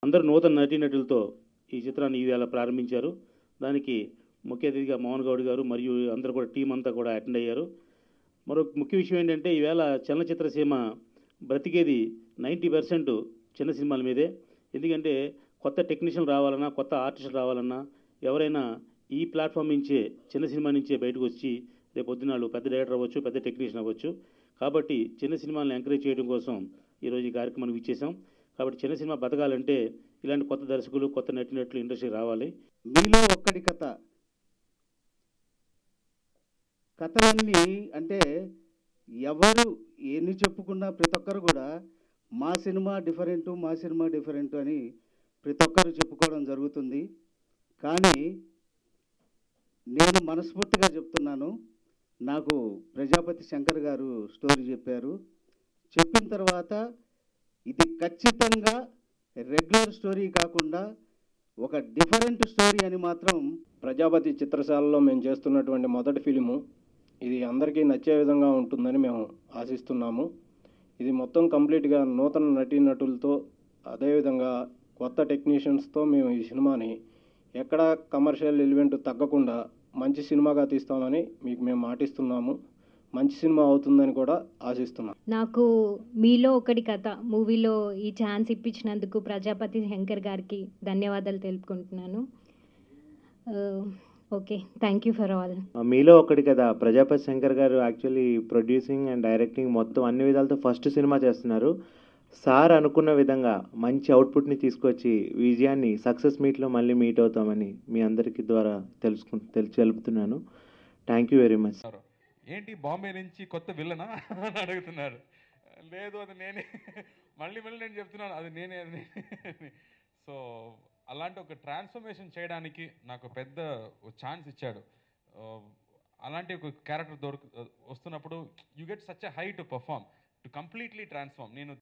అందరూ నూతన నటీనటులతో ఈ చిత్రాన్ని ఈవేళ ప్రారంభించారు. దానికి ముఖ్య అతిథిగా మోహన్ గౌడ్ గారు మరియు అందరూ కూడా టీం అంతా కూడా అటెండ్ అయ్యారు. మరో ముఖ్య విషయం ఏంటంటే ఈవేళ చలనచిత్ర సీమ బ్రతికేది 90% చిన్న సినిమాల మీదే. ఎందుకంటే కొత్త టెక్నీషియన్ రావాలన్నా, కొత్త ఆర్టిస్టులు రావాలన్నా, ఎవరైనా ఈ ప్లాట్ఫామ్ నుంచే, చిన్న సినిమా నుంచే బయటకు వచ్చి రేపు పొద్దున వాళ్ళు పెద్ద డైరెక్టర్ అవ్వచ్చు, పెద్ద టెక్నీషియన్ అవ్వచ్చు. కాబట్టి చిన్న సినిమాలను ఎంకరేజ్ చేయడం కోసం ఈరోజు ఈ కార్యక్రమానికి ఇచ్చేసాం. కాబట్టి చిన్న సినిమా బతకాలంటే ఇలాంటి కొత్త దర్శకులు, కొత్త నటీనటులు ఇండస్ట్రీకి రావాలి. మీలో ఒక్కడి కథ కథలన్నీ అంటే ఎవరు ఎన్ని చెప్పుకున్నా ప్రతి ఒక్కరు కూడా మా సినిమా డిఫరెంటు అని ప్రతి ఒక్కరు చెప్పుకోవడం జరుగుతుంది. కానీ నేను మనస్ఫూర్తిగా చెప్తున్నాను, నాకు ప్రజాపతి శంకర్ గారు స్టోరీ చెప్పారు. చెప్పిన తర్వాత ఇది ఖచ్చితంగా రెగ్యులర్ స్టోరీ కాకుండా ఒక డిఫరెంట్ స్టోరీ అని మాత్రం. ప్రజాపతి చిత్రశాలలో మేము చేస్తున్నటువంటి మొదటి ఫిలిము ఇది అందరికీ నచ్చే విధంగా ఉంటుందని మేము ఆశిస్తున్నాము. ఇది మొత్తం కంప్లీట్గా నూతన నటీనటులతో, అదేవిధంగా కొత్త టెక్నీషియన్స్తో మేము ఈ సినిమాని ఎక్కడ కమర్షియల్ ఎలిమెంట్ తగ్గకుండా మంచి సినిమాగా తీస్తామని మీకు మేము మాటిస్తున్నాము. మంచి సినిమా అవుతుందని కూడా ఆశిస్తున్నాం. నాకు మీలో ఒకటి కథ మూవీలో ఈ ఛాన్స్ ఇప్పించినందుకు ప్రజాపతి శంకర్ గారికి ధన్యవాదాలు తెలుపుకుంటున్నాను. Okay, thank you for all. మీలో ఒకటి కదా, ప్రజాపతి శంకర్ గారు యాక్చువల్లీ ప్రొడ్యూసింగ్ అండ్ డైరెక్టింగ్ మొత్తం అన్ని విధాలతో ఫస్ట్ సినిమా చేస్తున్నారు. సార్ అనుకున్న విధంగా మంచి అవుట్పుట్ని తీసుకొచ్చి విజయాన్ని సక్సెస్ మీట్లో మళ్ళీ మీట్ అవుతామని మీ అందరికీ ద్వారా తెలుపుతున్నాను. Thank you very much. ఏంటి బాంబే నుంచి కొత్త విల్లనా అని అడుగుతున్నారు. లేదు, అది నేనే. మళ్ళీ నేను చెప్తున్నాను, అది నేనే. సో అలాంటి ఒక ట్రాన్స్ఫర్మేషన్ చేయడానికి నాకు పెద్ద ఛాన్స్ ఇచ్చాడు. అలాంటి ఒక క్యారెక్టర్ వస్తున్నప్పుడు you get such a high to perform, to completely transform. నేను